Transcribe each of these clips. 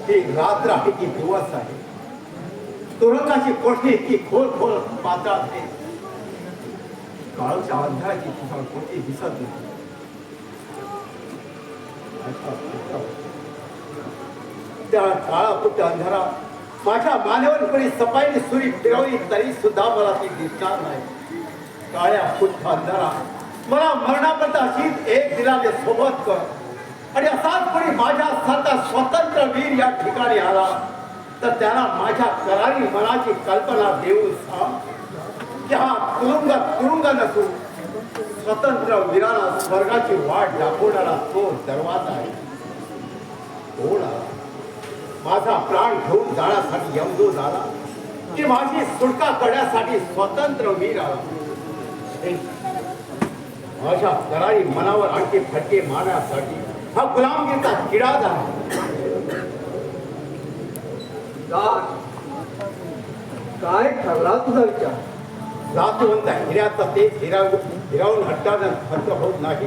ही रात्र आहे की दिवस आहे, तुरुंगाची कोठडी की खोल खोल पातळ आहे, काळच्या अंधाराची तुझा कोठी दिसत नाही. त्या काळाकुट्ट अंधारा माझ्या मानेवर कोणी सफाईने सुरी फिरवली तरी सुद्धा मला ती दिसणार नाही. काळ्या कुठ्ठ अंधारा मला मरणापर्यंत अशीच एक दिलाने सोबत कर. आणि असाच कोणी माझ्यासारखा स्वतंत्र वीर या ठिकाणी आला तर त्याला माझ्या करारी मनाची कल्पना देऊन सांग की हा तुरुंग नसून स्वतंत्र वीराला स्वर्गाची वाट दाखवणारा तो दरवाजा आहे. कोण आला? माझा प्राण घेऊन जाण्यासाठी यमदूत आला की माझी सुटका करण्यासाठी स्वतंत्र वीर आला? माझ्या करारी मनावर आणखी फटके मारण्यासाठी हा गुलामगिरीचा किडा झाला. काय ठरला तुझा विचार? जातवंत हिऱ्याचा ते हिरावून हटताना खर्च होत नाही.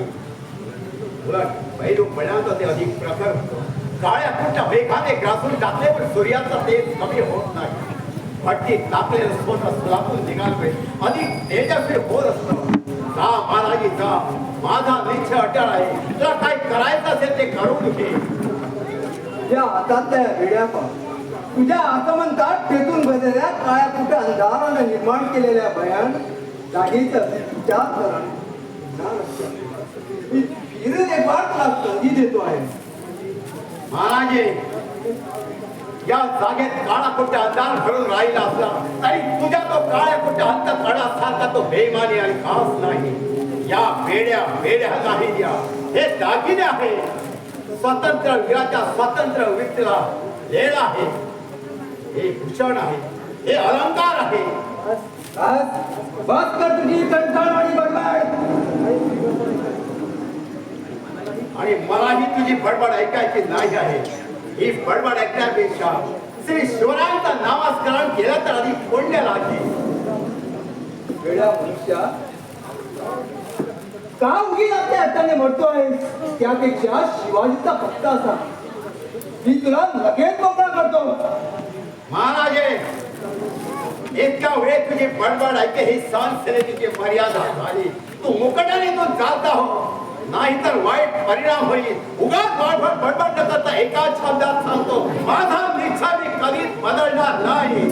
उलट पैलू पडण्याचा ते अधिक प्रखर होतो. काळ्या कुठच्या वेगाने ग्रासून टाकल्यावर सूर्याचा तेज कमी होत नाही. भट्टीत टाकलेलं स्वतः सुलातून निघाले अधिक तेजस्वी होत असतं. जा महाराजी जा, माझा निश्चय अटळ आहे. तुला काय करायचं असेल ते करून घे. या हातातल्या वेड्या तुझ्या आगमनतात पेटून बसलेल्या काळ्या कुठ्या अंधारानं निर्माण केलेल्या भयान जागेचा विचार करा. फिरत एक वाट तुला संधी देतो आहे. महाराजे, या जागेत काळा कुठ्या अंधार भरून राहिला असला तरी तुझ्या तो काळ्या कुठ्या अंत काळासारखा तो बेमानी आणि खास नाही. या वेड्या नाही द्या. हे दागिने आहे. स्वतंत्र वीराच्या स्वतंत्र व्यक्तीला लेण आहे. हे भूषण आहे. हे अलंकार आहे. बस कर तुझी कंटाळ आणि बडबड. आणि मलाही तुझी बडबड ऐकायची नाही आहे. ही बडबड ऐकण्यापेक्षा श्री शिवरायांचं नामस्मरण केलं तर अधिक पुण्य लागेल. वेळा मनुष्या का उगीच आपल्या हाताने म्हणतो आहे? त्यापेक्षा शिवाजीचा भक्त असा मी तुला लगेच मोकळा करतो. महाराजे, इतका वेळ तुझी बडबड ऐके ही सहनशीलतेची मर्यादा झाली. तू मुकटाने तो जाता हो, नाहीतर वाईट परिणाम होईल. उगाच बडबड न करता एकाच शब्दात सांगतो, माझा निश्चय मी कधीच बदलणार नाही.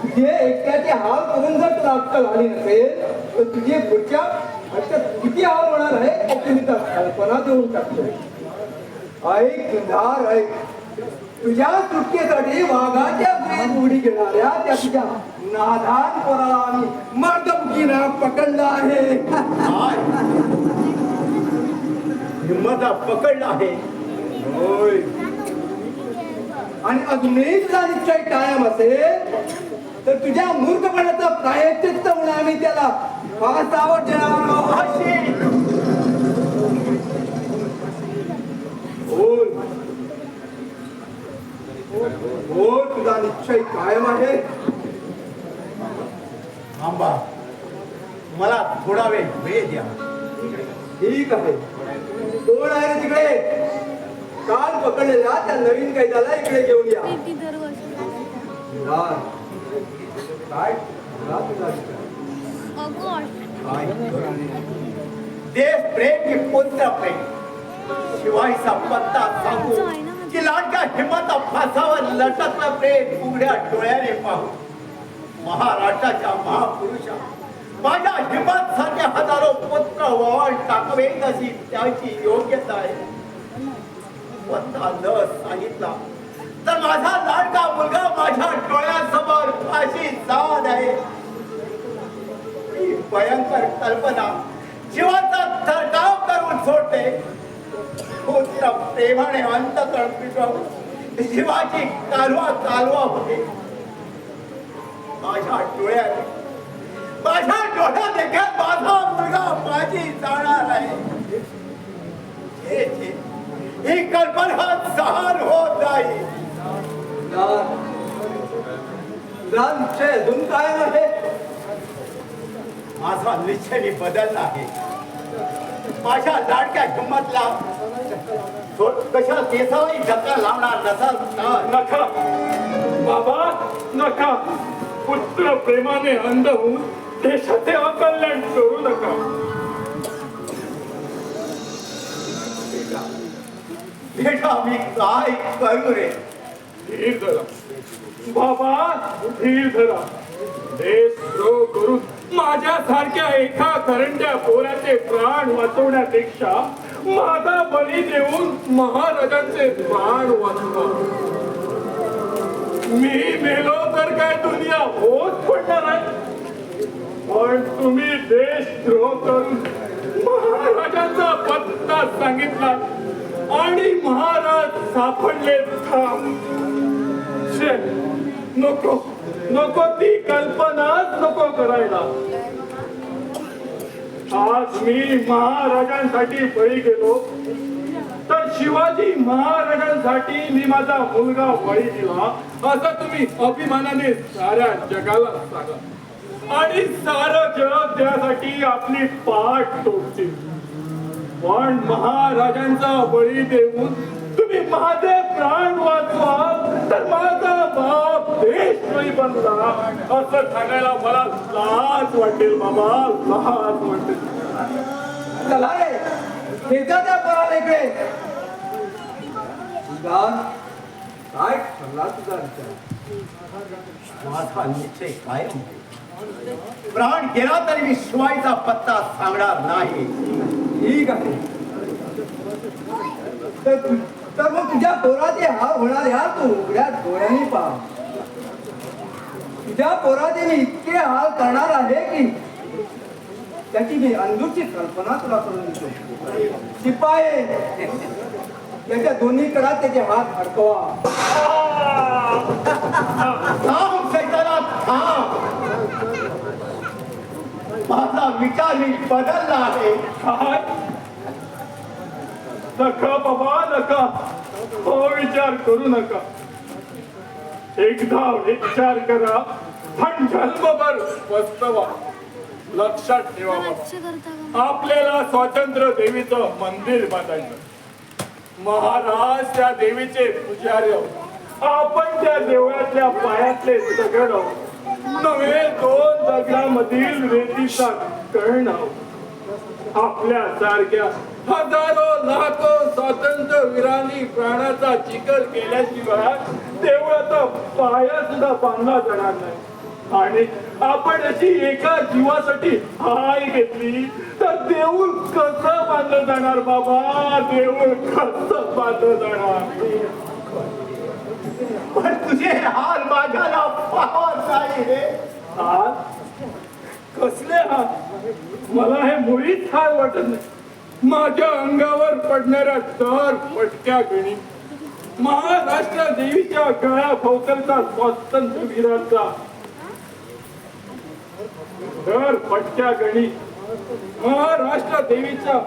तुझे एकट्याचे हाल करून जर तुला अक्कल आली नसेल तर तुझे पुढच्या आयुष्यात किती हाल होणार आहे याची मी कल्पना देऊन टाकतोय. ऐक गुंधार ऐक, तुझ्या सुटकेसाठी वाघाच्या गुहेत उडी घेणाऱ्या त्या तुझ्या नादान पोराला आम्ही मर्दमुखीनं पकडलं आहे. हिम्मता पकडला आहे. होय. आणि अजूनही तुझा निश्चय कायम असेल तर तुझ्या मूर्खपणाचं प्रायश्चित्त म्हणून आम्ही त्याला फासावर देणार आहोत. हो, तुझा निश्चय कायम आहे. थांबा, मला थोडा वेळ द्या. ठीक आहे. कोण आहे रे तिकडे? काल पकडलेल्या त्या नवीन कैद्याला इकडे घेऊन या. काय देश प्रेम की पुत्र प्रेम. शिवाईचा पत्ता सांगू की लाडक्या हिम्मता फासावर लटकला प्रेम उघड्या डोळ्याने पाहू. महाराष्ट्राच्या महापुरुषा माझ्या हिम्मत सारखे हजारो पुत्र वाहन टाकावे अशी त्याची योग्यता आहे. पत्ता न सांगितला तर माझा लाडका मुलगा माझ्या डोळ्यासमोर फाशी जात आहे. ही भयंकर कल्पना जीवाचा थरकाव करून सोडते. पुत्र प्रेमाने अंतकरण पिटवून जीवाची कालवा होते. माझ्या डोळ्यात देखत माझा मुलगा माझी जाणार आहे. ही कल्पना सहन होत नाही. निश्चय अजून काय आहे? माझा निश्चय बदलला आहे. माझ्या लाडक्या हिम्मतला कशा केसालाही धक्का लावणार नसाल तर नका बाबा नका. पुत्र प्रेमाने अंध होऊन देशाचे अकल्याण करू नका. बेटा मी काय करू रे. धीर धरा बाबा, धीर धरा. देशद्रोह करून माझ्यासारख्या एका करंड्या पोराचे प्राण वाचवण्यापेक्षा माझा बळी देऊन महाराजांचे प्राण वाचवा. मी मेलो तर काय दुनिया होत पडणार आहे. पण तुम्ही देशद्रोह करून महाराजांचा पत्ता सांगितला आणि महाराज सापडले ठाम. छे, नको नको ती कल्पनाच नको करायला. आज मी महाराजांसाठी बळी गेलो तर शिवाजी महाराजांसाठी मी माझा मुलगा बळी दिला असं तुम्ही अभिमानाने साऱ्या जगाला सांगा आणि सारं जग त्यासाठी आपली पाठ तोडतील. पण महाराजांचा बळी देऊन तुम्ही माझे प्राण वाचवा तर माझा बाप देशद्रोही बनला असं सांगायला मला लाज वाटेल बाबा, लाज वाटेल. चला रे घेता त्या पोराला इकडे. तुझा काय ठरला तुझा विचार? माझा निश्चय काय प्राण गेला तरी मी शिवायचा पत्ता सांगणार नाही. ठीक आहे. तर मग तुझ्या पोराचे हाल होणार या तू उघड्या डोळ्यांनी पहा. तुझ्या पोराचे मी इतके हाल करणार आहे की त्याची मी अंधूची कल्पना तुला करून देतो. शिपाई त्याच्या दोन्ही कडात त्याचे हात अडकवा. थांब सैताना थांब. माझा विचार मी बदलला आहे. काय? नका बाबा नका, हो विचार करू नका. एकदा विचार करा पण जन्मभर पस्तवा. लक्षात ठेवा बाबा, आपल्याला स्वातंत्र्य देवीचं मंदिर बांधायचं. महाराज त्या देवीचे पुजारी आहोत. आपण त्या देवळातल्या पायातले दगड आहोत, नव्हे 2 दगडामधील रेतीचा कण आहोत. आपल्या सारख्या हजारो लाखो स्वातंत्र्य वीरांनी प्राणाचा चिखल केल्याशिवाय देवळाचा पाया सुद्धा बांधला जाणार नाही. आणि आपण अशी एका जीवासाठी हाय घेतली तर देऊळ कसं बांधलं जाणार बाबा, देऊळ कसं बांधलं जाणार. पण तुझे हाल माझ्याला पाहत नाही रे. हाल कसले हाल? मला हे मुळीच हाल वाटत नाही. माझ्या अंगावर पडणाऱ्या दर पटक्या गणी, महाराष्ट्र देवीच्या गळ्या भोवतलचा स्वातंत्र्यवीराचा दर पटक्या गणी, महाराष्ट्र देवीच्या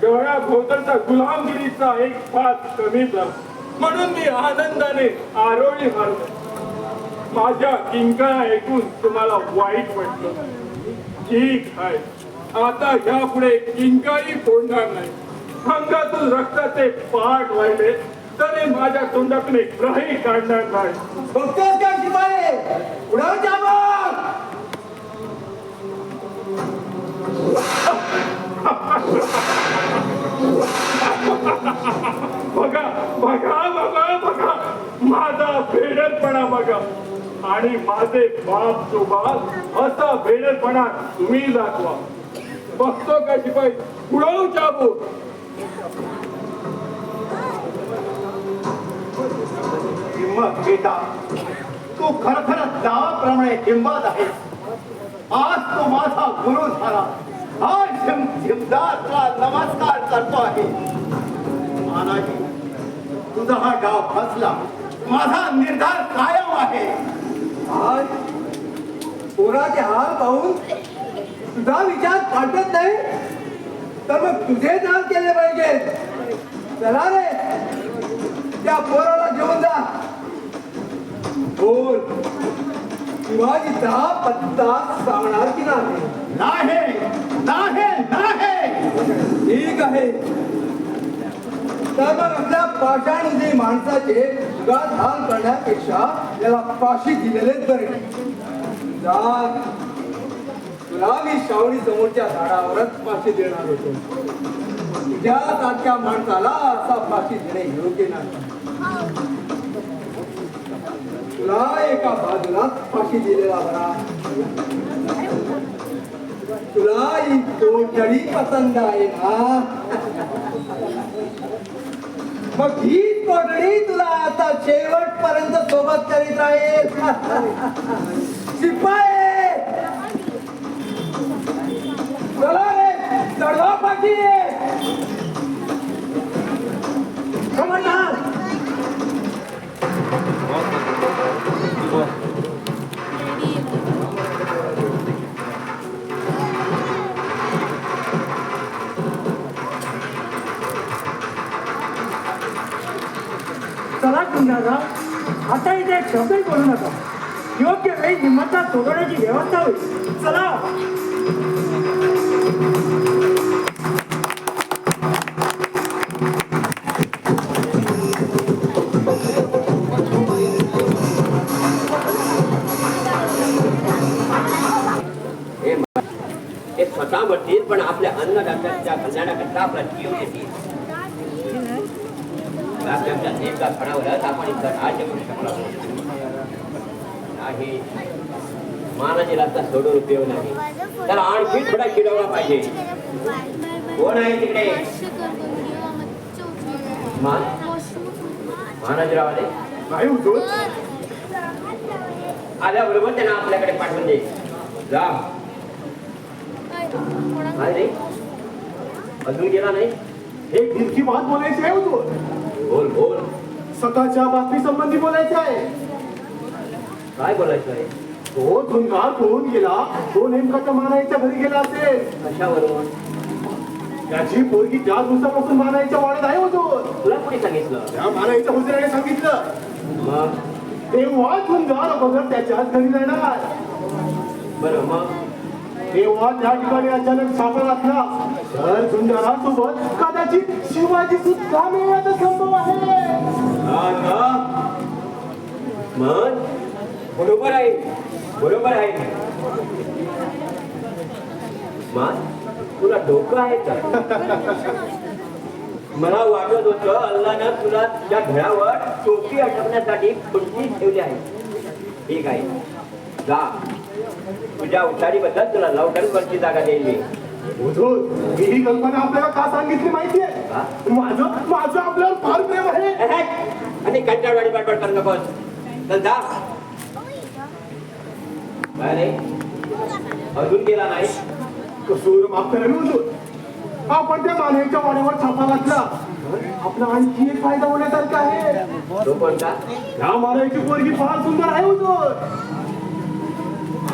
गळ्या भोवतलचा गुलामगिरीचा एक पात कमी झाला म्हणून मी आनंदाने आरोळी मारलो. माझ्या किंकाळ्या ऐकून तुम्हाला वाईट वाटलं. ठीक आहे, आता यापुढे किंकाळी फोडणार नाही. अंगातून रक्ताचे पाठ वाहिले तरी माझ्या तोंडातून एक ग्रही काढणार नाही. बघतोस का शिपाई? उडाव जामं! बघा बघा बघा बघा माझा भेडरपणा बघा आणि माझे बाप सोबत असा भेडरपणा तुम्ही दाखवा. बघतो का शिपाई? उडवू चाबूक. हिम्मत बेटा, तू खरखरत नावाप्रमाणे हिंमत आहेस. आज तो माझा गुरु झाला. आज झिमदारला नमस्कार करतो आहे. मानाजी, तुझा हा डाव फसला. माझा निर्धार कायम आहे. आज पोराचे हाल पाहून तुझा विचार पाठवत नाही तर मग तुझे हाल केले पाहिजे. चला रे त्या पोराला घेऊन जा. बोल, शिवाजीचा पत्ता सांगणार की नाही? नाही नाही नाही. ठीक आहे, तर मग आपल्या पाषाणुधी माणसाचे उगाच हाल करण्यापेक्षा त्याला फाशी दिलेलेच बरे. जा, तुला मी शावडी समोरच्या झाडावरच फाशी देणार होतो. तुझ्या सारख्या माणसाला असा फाशी देणे योग्य नाही. तुला एका बाजूला फाशी दिलेला बरा. तुला ही तोडजडी पसंत आहे ना? मग ही तोडणी तुला आता शेवटपर्यंत सोबत करीत राहील. शिपाई, चला रे, चढवा फाशी. खबरदार. चला कुंभारराव, आता इथे एक शब्दही बोलू नका. योग्य वेळी हिंमतला सोडवण्याची व्यवस्था होईल. चला. ते स्वतः म्हणतील पण आपल्या अन्नदात्याच्या कल्याणाकरता आपला जीव देतील. राज्याच्या एका फळावरच आपण इथं राज्य करू शकलो नाही. मानाजीला आता सोडून उपयोग नाही. त्याला आणखी थोडा चिडवला पाहिजे. कोण आहे तिकडे? मानाजीराव आले नाही हुजूर. आल्याबरोबर त्यांना आपल्याकडे पाठवून दे. जा. अरे अजून गेला नाही. एक दिलकी बात बोलायची आहे हुजूर. बोल बोल. स्वतःच्या बातमी संबंधी बोलायचे आहे. काय बोलायचं आहे? तो धुंगार पळून गेला. तो नेमका त्या मानाईच्या घरी गेला असेल. कशावरून? त्याची पोरगी ज्या दिवसापासून मानाईच्या वाड्यात आहे हुजूर. तुला कोणी सांगितलं? त्या मानाईच्या हुजऱ्याने सांगितलं. मग तेव्हा धुंगार बघत त्याच्याच घरी जाणार. बरं मग तेव्हा त्या ठिकाणी अचानक सापळा घातला. तर झुंजारासोबत कदाचित शिवाजी सुद्धा मिळण्याचा संभव आहे. मग बरोबर आहे. बरोबर आहे. मग तुला डोकं आहे का? मला वाटत होतं अल्लानं तुला तुझ्या घरावर टोपी अटकण्यासाठी खुर्ची ठेवली आहे. ठीक आहे, जा. तुझ्या उतारीबद्दल तुला लवकरची जागा देईल मी. हुजूर, मी ही कल्पना आपल्याला का सांगितली माहितीये? का? माझं आपल्यावर फार प्रेम आहे. आणि कंटाळवाडी बडबड करू नकोस. चल जा. काय रे, अजून गेला नाही? कसूर माफ करा हुजूर. आपण त्या मानाईच्या वाड्यावर छापा घातला. आपला आणखी एक फायदा होण्यासारखा आहे. तो कोणता? या मानाईची पोरगी फार सुंदर आहे हुजूर.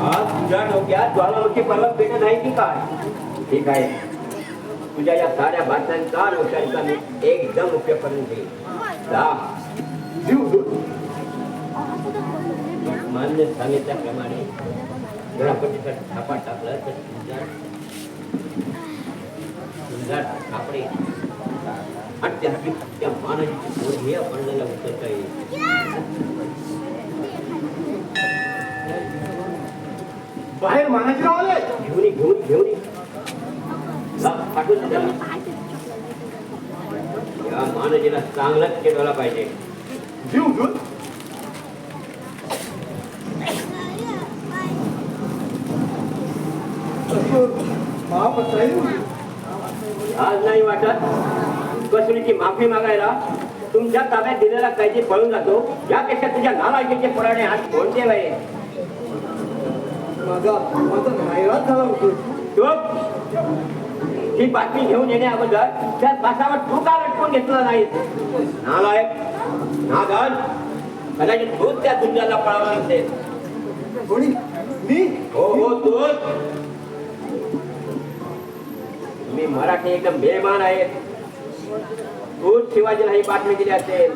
आज तुझ्या डोक्यात ज्वालामुखी पर्वत पेटत नाही की काय? ठीक आहे, तुझ्या या साऱ्या बातम्यांचा आणि हुशारीचा मी एकदम उपयोग करून घेईन. जा. जी हुजूर. मान्य सांगितल्याप्रमाणे जर आपण तिथं छापा टाकलं तर सुंदर कापडे आणि त्या मानाची पोरगी आपल्याला उचलता येईल. बाहेर मानाजीराव आले. घेऊन ये. पाठवून दे त्याला. या मानजीला चांगलाच केला पाहिजे. जी हुजूर. माफ असाईल. आज नाही वाटत कसुरीची माफी मागायला तुमच्या ताब्यात दिलेला कैदी पळून जातो. यापेक्षा तुझ्या नालायकीचे पुराणे आज कोणते आहे? माझा नाईलाज झाला होतो. चुप. ही बातमी घेऊन येण्या अगोदर त्या तासावर तू का लटकून घेतला नाही? नालायक, नागन, कदाचित तूच त्या दुनियाला पळाला नसेल. कोणी? मी? हो तूच. मी मराठी एकदम बेमान आहे. तूच शिवाजीला ही बातमी दिली असेल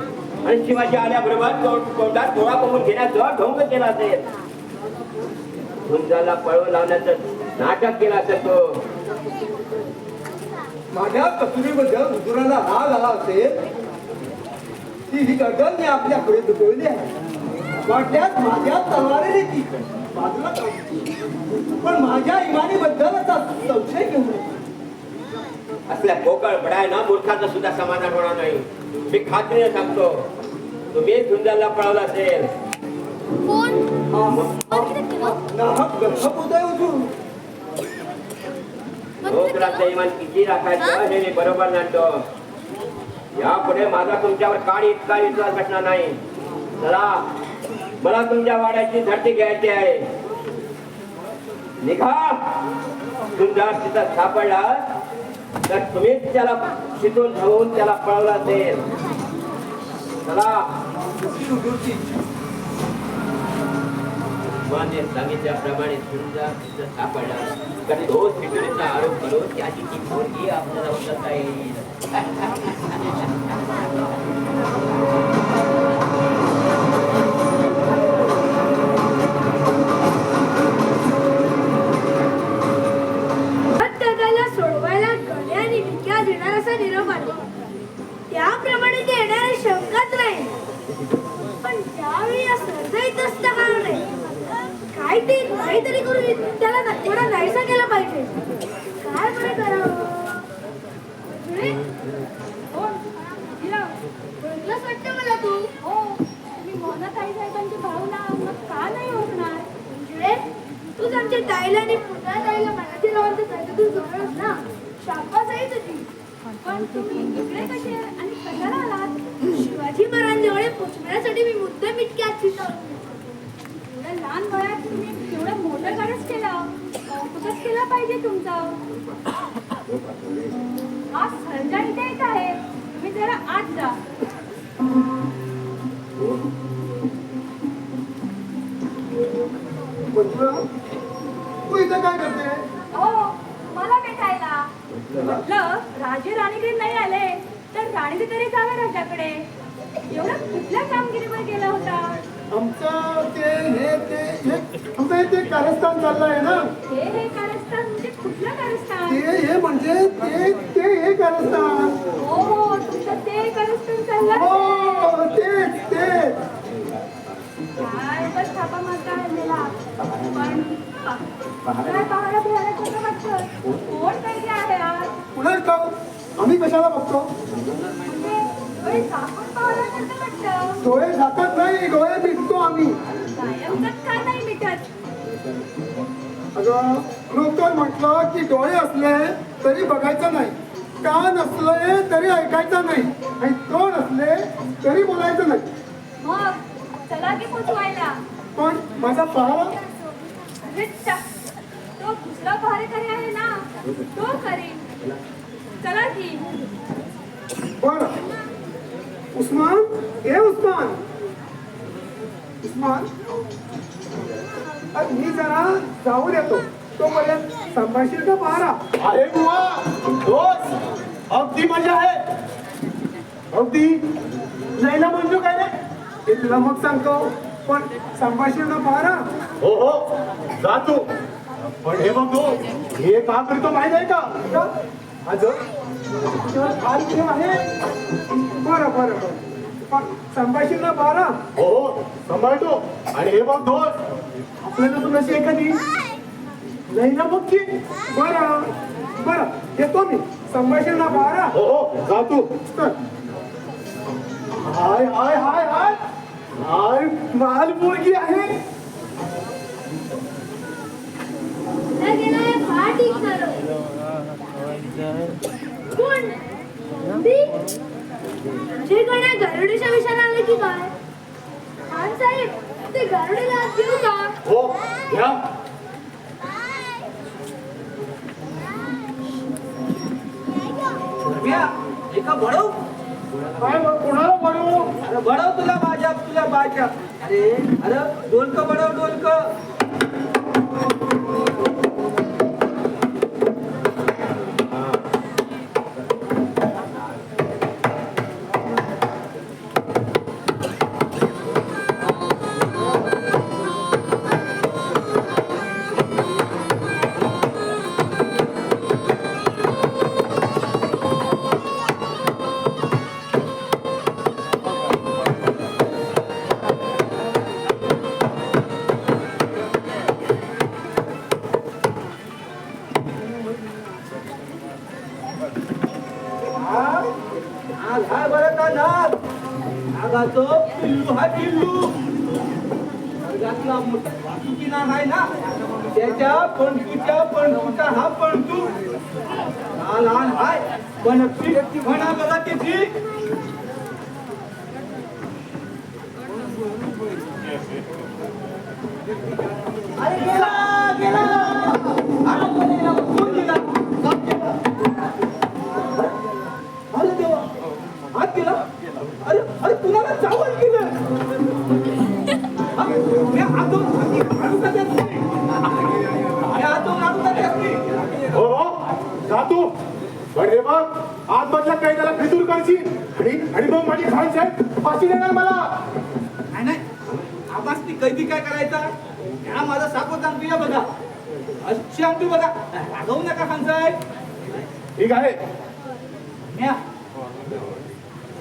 आणि शिवाजी आल्याबरोबर तोंडात डोळा कमवून घेण्याचं ढोंग केला असेल. झुंजाला पळवून लावण्याचं नाटक केलं असेल तो. माझ्या कस्तुरीबद्दल हुजुराला राग आला असेल ती ही गर्दन मी आपल्या पुढे दुखवली आहे वाटल्यास माझ्या तलवारीने ती बाजूला काढली. पण माझ्या इमानीबद्दल असा संशय घेऊ नये. असल्या पोकळ बडायना मूर्खाचं सुद्धा समाधान होणार नाही. मी खात्रीने सांगतो तुम्ही धुंदाला पळवला असेल. कोण नाहक गप्प होत आहे हुजूर. लोकराचं इमान किती राखायचं हे मी बरोबर जाणतो. यापुढे माझा तुमच्यावर इतका विश्वास बसणार नाही. चला मला तुमच्या वाड्याची झडती घ्यायची आहे. निघा. धुंदार तिथं सापडला तर तुम्हीच त्याला शिटून धावून त्याला पळवला असेल. चला. हुजूरची इच्छा. माने सांगितल्याप्रमाणे धुंदार तिथं सापडला तर तो शिटूचा आरोप करून त्याची ती पोरगी आपल्याला उचलता येईल. सोडवायला गणे आणि विक्या देणार असा निरोप आला. त्याप्रमाणे ते येणारे शंकाच नाही. पण त्यावेळी या सर्जाईत असता काळ नाही. काहीतरी करून त्याला थोडा नाहीसा केला पाहिजे. काय बरं करावं? ओळखलंच वाटतं मला तू. हो, मी मोना ताई साहेबांची भावना मग का नाही ओळखणार? म्हणजे तूच आमच्या ताईला आणि पुन्हा ताईला मनातील लावून त्याच्यातून जोडलंस ना. शाबास आहे तुझी. पण तुम्ही इकडे कसे आणि कशाला आलात? शिवाजी महाराजांजवळ पोचण्यासाठी मी मुद्दाम इतक्या एवढ्या लहान वयात तुम्ही एवढं मोठं कार्य केलं. कौतुकच केलं पाहिजे तुमचं. हा सर्जा इथे येत आहे. तुम्ही जरा आत जा. तू इथं काय करते? हो, मला भेटायला म्हटलं. राजे राणीकडे नाही आले तर राणीने तरी जावं राजाकडे. एवढं कुठल्या कामगिरीवर गेला होता? आमचं ते कारस्थान चाललंय ना. हे कारस्थान म्हणजे कुठलं कारस्थान? हे म्हणजे हे कारस्थान. हो, तुमचं ते कारस्थान चाललं. हो, तेच. काय बस थापा मारता हल्लेला. पण काय पाहायला फिरायला कसं वाटतं? कोण कैदी आहे आज? कुणाच ठाऊ? आम्ही कशाला बघतो? म्हणजे डोळे झाकून पाहायला कसं वाटतं? डोळे झाकत नाही, डोळे मिटतो आम्ही. कायमच का नाही मिटत? अगं नोकर म्हटलं की डोळे असले तरी बघायचं नाही, कान असले तरी ऐकायचं नाही, आणि तोंड असले तरी बोलायचं नाही. मग चला की पोचवायला. पण माझा पहारा रिक्षा तो दुसरा पहारेकरी आहे ना, तो करीन. चला की. बर. उस्मान, उस्मान मी जरा जाऊन येतो. तोपर्यंत संभाषण का पहारा. अरे बुवा दोस्त, अगदी मजा आहे. अगदी जायला म्हणजे काय रे? ते तुला मग सांगतो. पण संभाषण का पहारा. हो जातो. पण हे बघ दोस्त, हे का करतो माहित आहे का? आज तुझ्यावर फार प्रेम आहे. बरं पण संभाषण का पहारा. हो सांभाळतो. आणि हे बघ दोस्त, आपल्याला तू कशी एखादी लईला बघ की. बरं येतो मी. संभाषण का पहारा. हो जातो. चल. हाय हाय हाय हाय हाय माल पोरगी आहे. गेलाय पाठी करो. कोण? जे गण्या गरुडीच्या विषयाला आले की काय? खान साहेब, ते गरुडीला देऊ का? हो घ्या. एका बडव काय कोणाला बनवू? अरे बडव तुला बाजा. अरे डोलक बडव डोलक. नाग हाय बरं का नाग. नागाचं पिल्लू हा पिल्लू. वर्गातला मोठा वासुकी नाग आहे ना, त्याच्या पणतूचा हा पणतू. हा लहान हाय पण ती म्हणा बघा त्याची. अरे गेला गेला. आता कोण गेला? कोण गेला? साप गेला. अरे देवा, हात गेला. अरे अरे कुणाला चावल केलं? मी हातून काढू का देत नाही? मी हातून काढू का देत नाही? हो हो जा तू. अरे बघ आतमधल्या कैद्याला फितूर करशील आणि मग माझी खान साहेब फाशी देणार मला. नाही नाही, आवाज ती कैदी काय करायचा? हा माझा सापच सांगतो या बघा. अशी आणतो बघा. रागवू नका खान साहेब. ठीक आहे. म्या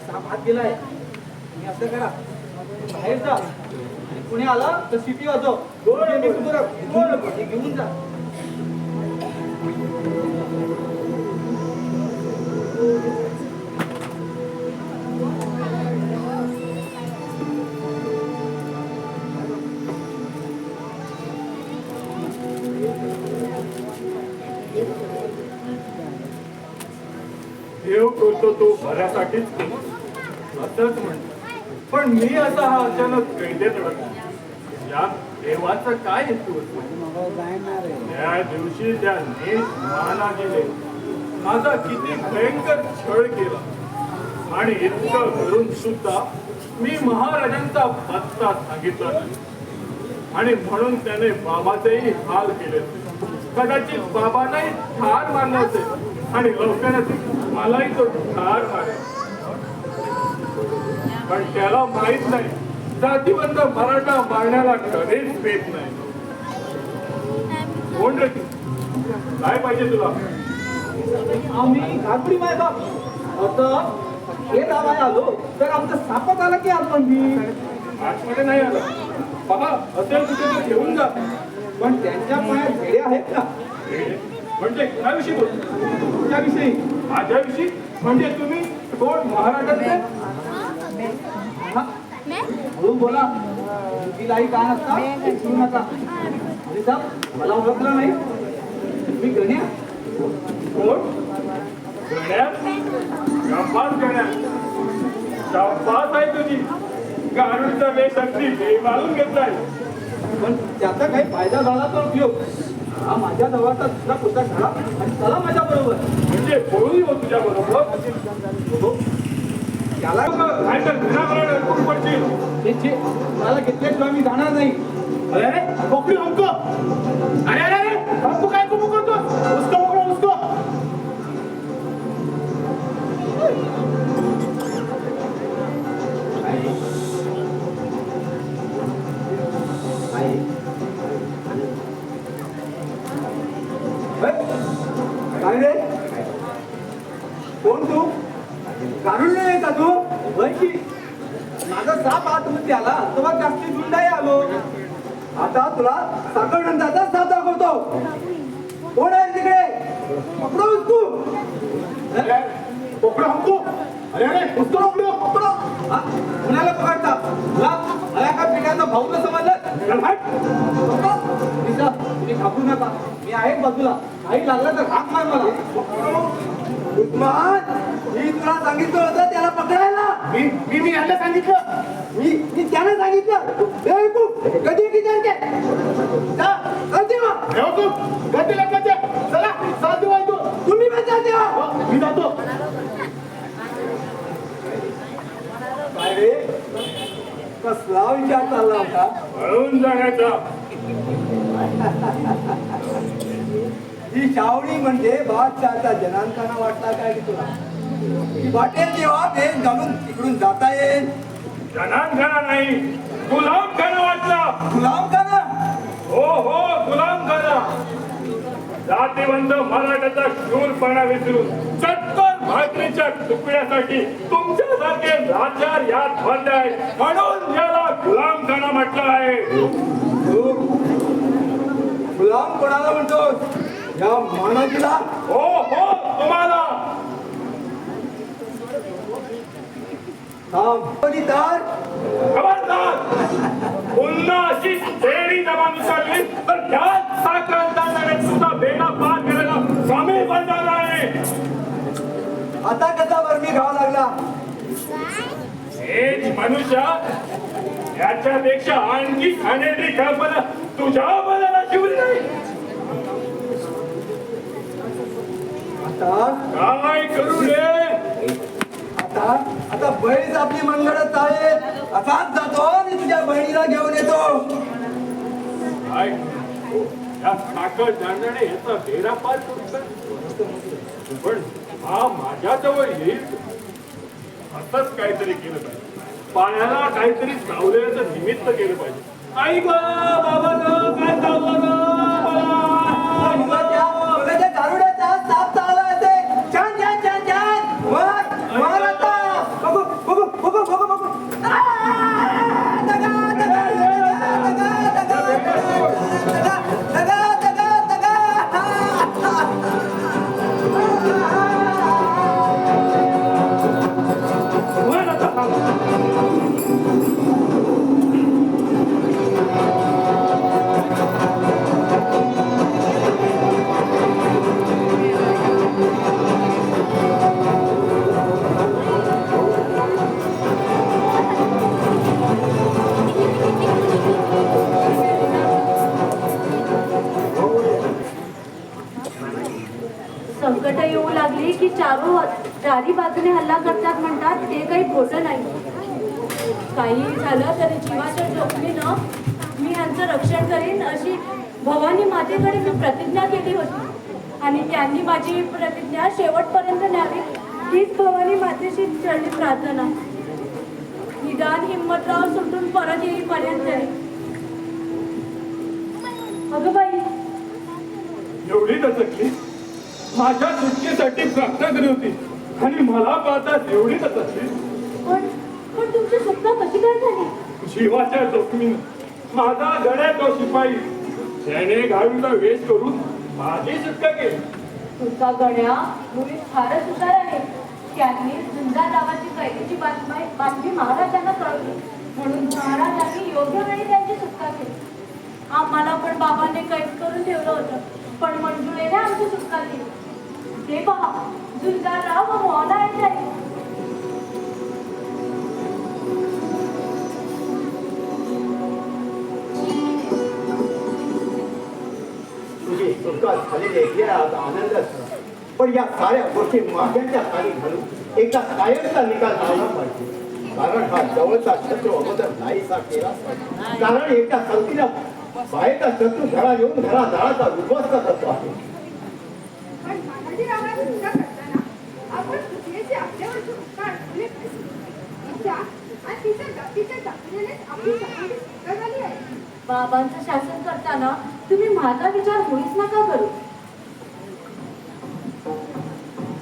साप हात गेलाय. मी असं करा, बाहेर जा आणि पुणे आला तर सिटी वाजव. घेऊन जा. देव करतो तो भऱ्यासाठीच करतो असंच म्हणतो. पण मी असा हा अचानक कैदेत अडकलो. या देवाचा काय हेतू असतो? त्या दिवशी त्या नीट महानाजीने माझा किती भयंकर छळ केला आणि इतकं करून सुद्धा मी महाराजांचा पत्ता सांगितला नाही. आणि म्हणून त्याने बाबाचेही हाल केले. कदाचित बाबांनाही ठार मारले असेल आणि लवकरच मलाही तो ठार मारेल. पण त्याला माहित नाही जातीबंद मराठा मारण्याला कधीच पेत नाही. कोण रे तू? काय पाहिजे तुला? आम्ही घाबरी माय बाप आता हे दावाय आलो तर आमचं सापत आलं की आपण मी आतमध्ये नाही आला बाबा. असेल कुठे तर घेऊन जा. पण त्यांच्या पायात भेडे आहेत का? म्हणजे कुणाविषयी बोलतो? तुमच्याविषयी. माझ्याविषयी? म्हणजे तुम्ही कोण? महाराजांचे? हा? हळून बोला. मुलीलाही काय नसता विसरू नका. आणि साहेब मला ओळखलं नाही. मी गण्या. कोण? गण्या? शाबास गण्या. शाबास आहे तुझी. गारुडचा वेश अगदी बेमालून घेतलाय. पण त्याचा काही फायदा झाला तर उपयोग. हा माझ्या जवळचा दुसरा पुढचा शाळा आणि चला माझ्या बरोबर. म्हणजे पळून येऊ तुझ्या बरोबर. त्याला काय तर घरावर अडकून पडशील. मला घेतल्याशिवाय मी जाणार नाही. अरे अरे पकडी हमको. अरे अरे अरे हमको काय कुमू करतो? उसको पकडो उसको. काय रे? कोण तू? काढून नाही का तू? की माझा साप आतमध्ये आला तेव्हा जास्ती झुंडाही आलो. आता तुला साखरनंदाचा साप दाखवतो. कोण आहे तिकडे? पकडो तू. पकडो हमको. अरे अरे उसको पकडो पकडो. कुणाला पकडता? मला का पिढ्यांना भाऊ न समजलं? तुम्ही घाबरू नका. मी आहे बाजूला. काही लागलं तर हात मार मला. उस्मान, मी तुला सांगितलं होतं त्याला पकडायला. मी यांना सांगितलं. मी त्याला सांगितलं. कधी किती चला साथ देऊ तू. तुम्ही पण चालते. मी जातो. काय रे? कसला विचार चालला होता? पळून जाण्याचा. ही छावणी म्हणजे बादशाहचा जनांकाना वाटला काय की तुला? ही वाटेल तेव्हा बेन घालून तिकडून जाता येईल. जनांखाना नाही गुलामखाना वाटला. गुलामखाना? हो हो गुलामखाना. जातीबंद मराठाचा शूरपणा विसरून चटकन भाकरीच्या तुकड्यासाठी तुमच्यासारखे लाचार यात भरलाय म्हणून याला गुलामखाना म्हटलं आहे. गुलाम कोणाला म्हणतोस? या मानाजीला? हो हो तुम्हाला. दार खबरदार पुन्हा अशी तेरी जबान उचलली तर त्याच साखरांचा सुद्धा बेडा पार करायला सामील बनणार आहे. आता कसा बरमी घावा लागला हेच मनुष्य याच्यापेक्षा आणखी खाण्याची कल्पना तुझ्या मनाला शिवली नाही. आता काय करू रे? आता आता बहीण आपली मनगडत आहे. असाच जातो आणि तुझ्या बहिणीला घेऊन येतो. काय या साखर जाणणे याचा बेडा पार करतो. पण हा माझ्याजवळ येईल असंच काहीतरी केलं पाहिजे. पाण्याला काहीतरी सावलेचं निमित्त केलं पाहिजे. आई ग बाबा ग काय चाललं ग मुलाच्या दारुड्याचा साप चावला येते. छान छान छान छान वर आता बघू बघू बघू बघू बघू दगा दगा दगा दगा दगा दगा दगा वर आता. संकट येऊ लागली की चारी बाजूने हल्ला करतात म्हणतात ते काही खोटं नाही. काही झालं तरी जीवाच्या जोखमीनं मी यांचं रक्षण करीन अशी भवानी मातेकडे मी प्रतिज्ञा केली होती आणि त्यांनी माझी प्रतिज्ञा शेवटपर्यंत न्यावी हीच भवानी मातेशी चरणी प्रार्थना. निदान हिम्मतराव सुटून परत येईपर्यंत. अगं बाई एवढी दचकली माझ्या सुटकेसाठी प्रार्थना करी होती आणि मला पाहता एवढी दचकली. पण पण तुमची सुटका कशी काय झाली? जीवाच्या जोखमीनं माझा गड्या तो शिपाई त्याने गाडीचा वेश करून माझी सुटका केली. तुमचा गण्या मुलीत फारच हुशार आहे. त्यांनी झुंजा नावाची कैदीची बातमी महाराजांना कळवली म्हणून महाराजांनी योग्य वेळी त्यांची सुटका केली. आम्हाला पण बाबांनी कैद करून ठेवलं होतं पण मंजुळेने आमची सुटका केली. ते पहा झुंजारराव व मोहना येत आहे. तुझी सुटका झालेली आहे हे आज आनंदच. पण या साऱ्या गोष्टी माग्यांच्या खाली घालून एका कायमचा निकाल लावला पाहिजे. कारण हा जवळचा शत्रू अगोदर नाहीसा केला पाहिजे. कारण एका संगतीला बाहेरचा शत्रू घरा येऊन घरादाराचा उद्ध्वस्त करतो आहे. पण महाजीरावांची सुद्धा करताना आपण पृथ्वीचे आपल्यावरचे उपकार आठवले पाहिजे. तिच्या आणि तिच्या जातीच्या दाखल्यानेच आपली समाधी सुटका झाली आहे. बाबांचं शासन करताना तुम्ही माझा विचार मुळीच नका करू.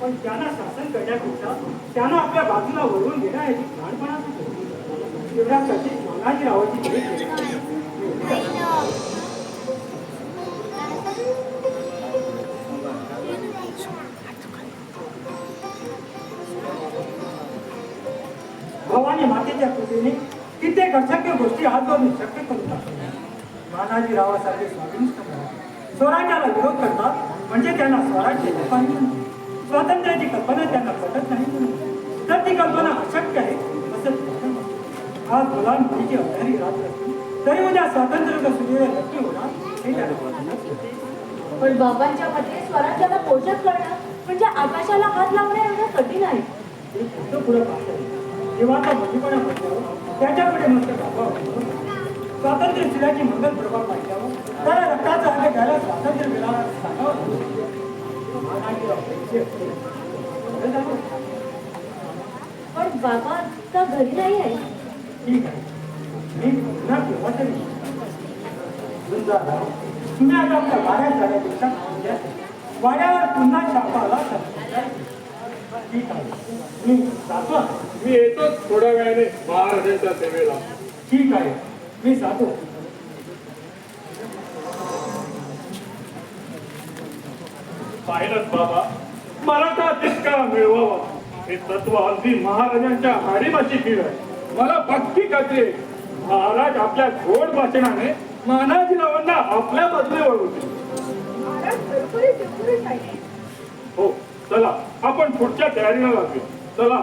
पण त्यांना शासन करण्यापेक्षा त्यांना आपल्या बाजूला वळवून घेण्याची लहानपणाची एवढ्यासाठी महाजीरावाची भेट घेतली. भवानी मातेच्या कृपेने कित्येक अशक्य गोष्टी आजवरून शक्य करून टाकल्या. महाजीरावासारखे स्वाभिनिष्ठ स्वराज्याला विरोध करतात म्हणजे त्यांना स्वराज्य पाहिजे. स्वातंत्र्याची कल्पना त्यांना पटत नाही म्हणून तर ती कल्पना अशक्य आहे असं आज मुलां मुलीची अंधारी रात्र असते तरी उद्या स्वातंत्र्य सूर्य नक्की होणार हे त्याला. पण बाबांच्या मते स्वराज्याला पोषक करणं म्हणजे आकाशाला हात लावणे एवढं कठीण आहे. ते पुढं पुढं पाहतात जेव्हा मोठीपणा म्हटल्यावर त्याच्यापुढे मस्त बाबा स्वातंत्र्य शिलाची मंगल प्रभाव पाहिल्यावर त्याला रक्ताचा हात घ्यायला स्वातंत्र्य मिळाला सांगावं. पण बाबा आता घरी नाही आहे. ठीक आहे मी पुन्हा केव्हा तरी तुम्ही आता आपल्या वाड्यात जाण्यापेक्षा वाड्यावर पुन्हा छापाला ठीक आहे मी जातो. मी येतो थोड्या वेळाने महाराजांच्या सेवेला. ठीक आहे मी जातो. पाहिलंच बाबा मराठा तितका मिळवावा हे तत्व अगदी महाराजांच्या हाडीमाची खीळ आहे. मला पक्की खात्री आहे महाराज आपल्या गोड भाषणाने मानाजीरावांना आपल्या बाजूने वळवतील. महाराज खरोखरीच एवढेच आहे. हो चला आपण पुढच्या तयारीला लागूया. चला.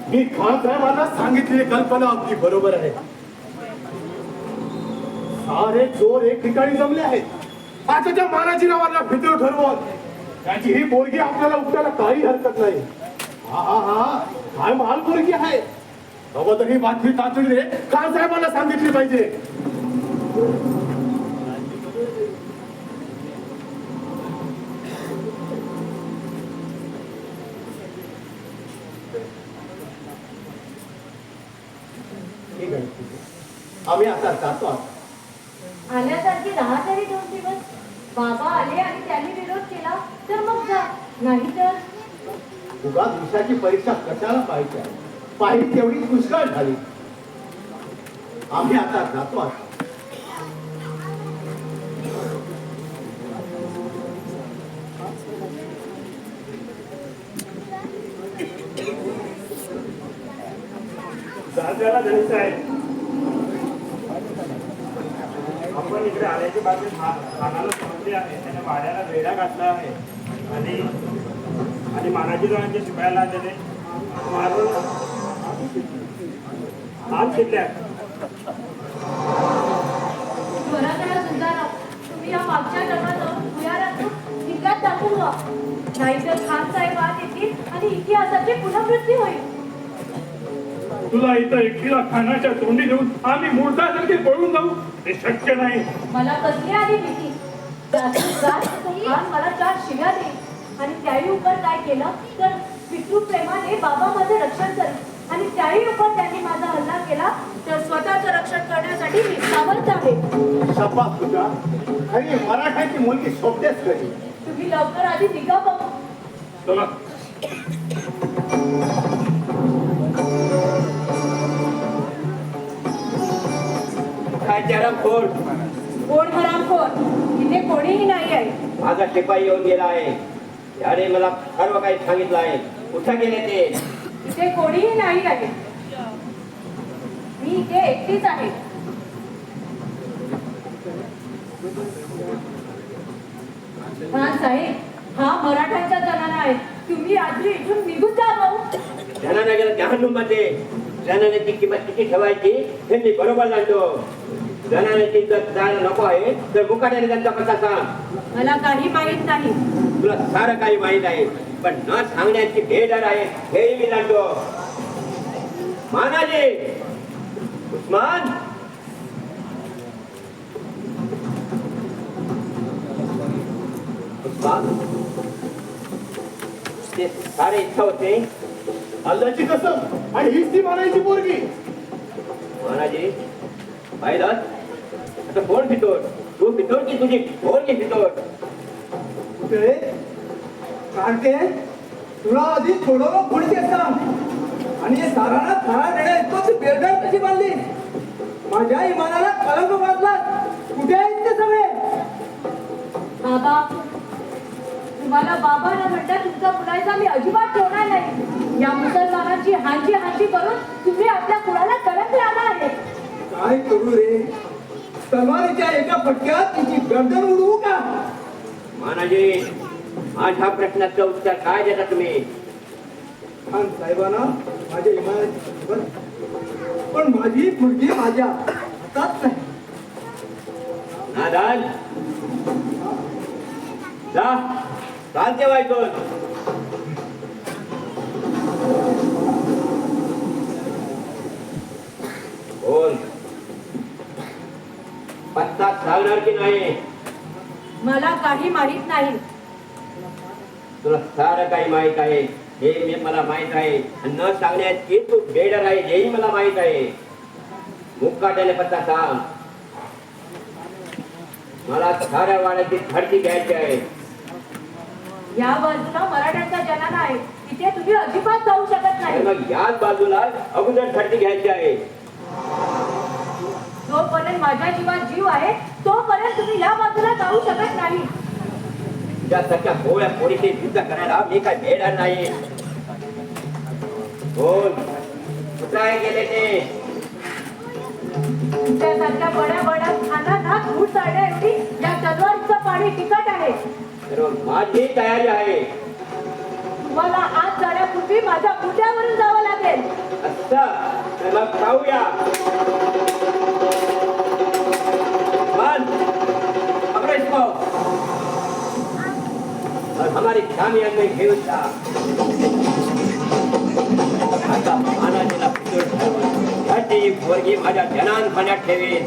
मी खान साहेबांना सांगितलेली कल्पना अगदी बरोबर आहे. सारे चोर एक ठिकाणी जमले आहेत. आता त्या मानाजीरावांना फितूर ठरवून त्याची ही पोरगी आपल्याला उपटायला काही हरकत नाही. हा हा हा काय माल पोरगी आहे. हवं तर ही बातमी तातडीने खान साहेबांना सांगितली पाहिजे. ठीक आहे. आम्ही आता जातो आहोत. आल्यासारखी राहा तरी 2 दिवस. बाबा आले आणि त्यांनी विरोध केला तर मग जा, नाही तर उगाच विषयाची परीक्षा कशाला पाहिजे. पाहिजे तेवढी पुष्कळ झाली. आम्ही आता जातो आहोत. जायला जायचं आहे. आपण इकडे आल्याची बाजू खानाला समजली आहे. त्याने वाड्याला वेढा घातला आहे आणि मानाजीरावांच्या शिपायाला त्याने मारून हात घेतले. घराकडे सुंदर तुम्ही या मागच्या जन्मात जाऊन भुयारातून निघात दाखवून व्हा, नाहीतर खान साहेब आत येतील आणि इतिहासाची पुनरावृत्ती होईल. तुला इथं एकटीला खानाच्या तोंडी देऊन आम्ही मूर्तासारखे पळून जाऊ हे शक्य नाही. मला कसली आली भीती. जास्तीत जास्त खान मला 4 शिव्या देईल आणि त्याही उपर काय केलं तर पितृप्रेमाने बाबा माझे रक्षण करेल आणि त्याही उपर त्यांनी माझा हल्ला केला तर स्वतःचं रक्षण करण्यासाठी मी सावध आहे. शपथ तुझा खरी मराठाची मुलगी सोबतेच करी. तुम्ही लवकर आधी निघा बघू. चला. काय चरमखोर कोण हरामखोर? इथे कोणीही नाही आहे. माझा शिपाई येऊन गेला आहे. त्याने मला सर्व काही सांगितलं आहे. कुठं गेले ते? इथे कोणीही नाही आहे. मी इथे एकटीच आहे. खान साहेब हा मराठ्यांचा जनाना आहे. तुम्ही आधी इथून निघून जा भाऊ. जनाने गेलं जहान्नुममध्ये. जनानेची किंमत किती ठेवायची हे मी बरोबर जाणतो. जनानेची जर जायला नको आहे तर मुकाट्याने त्यांचा पत्ता सांग. मला काही माहित नाही. तुला सारं काही माहित आहे पण न सांगण्याची बेडर आहे हेही मी जाणतो. मानाजी उस्मान उस्मान ते सारे इच्छा होते. अल्लाची कसम आणि हीच ती मानायची पोरगी. मानाजी पाहिलं आता कोण फितोर? तू फितोर की तुझी पोरगी फितोर? कुठे काढते तुला आधी थोडं पुढे सांग आणि हे साराला थारा देण्या इतकं बेरडार कशी बांधली. माझ्या इमानाला कलंक बांधला. कुठे आहेत ते सगळे? बाबा तुम्हाला बाबा न म्हणता तुमचा मुलाचा मी अजिबात ठेवणार नाही. या मुसलमानांची हांची हांची करून तुम्ही आपल्या कुळाला कलंक लावला आहे. काय करू रे? तलवारीच्या एका फटक्यात तिची गर्दन उडवू का? मानाजी माझ्या प्रश्नाचं उत्तर काय देता तुम्ही? खान साहेबांना माझ्या इमानाची किंमत पण माझी मुलगी माझ्या हातात नाही. नादान जा चालते वाईटून. बोल पत्ता सांगणार की नाही? मला काही माहित नाही. तुला सारं काही माहित आहे हे मला माहित आहे. न सांगण्याची तू बेडर आहे हेही मला माहित आहे. मुक्काट्याने पत्ता सांग. मला साऱ्या वाड्याची धडकी घ्यायची आहे. या बाजूला मराठ्यांचा जनाना आहे. तिथे तुम्ही अजिबात जाऊ शकत आणि नाही. मग याच बाजूला अगोदर धडकी घ्यायची आहे. जोपर्यंत माझ्या जीवात जीव आहे तोपर्यंत तुम्ही या बाजूला जाऊ शकत नाही. त्यासारख्या भोळ्या पोरीशी युद्ध करायला मी काय भेटणार नाही. बोल कुठे गेले ते? तुमच्यासारख्या बड्या बड्या खानांना धूळ चालण्याएवढी या तलवारीचं पाणी तिखट आहे. तर माझी तयारी आहे. तुम्हाला आज जाण्यापूर्वी माझ्या बुट्यावरून जावं लागेल. अच्छा तर मग पाहूया. हमारी कामयाबी में घेऊन जा. आता मानाजीला पितूर ठरवून त्याची पोरगी माझ्या जनानपणात ठेवीन.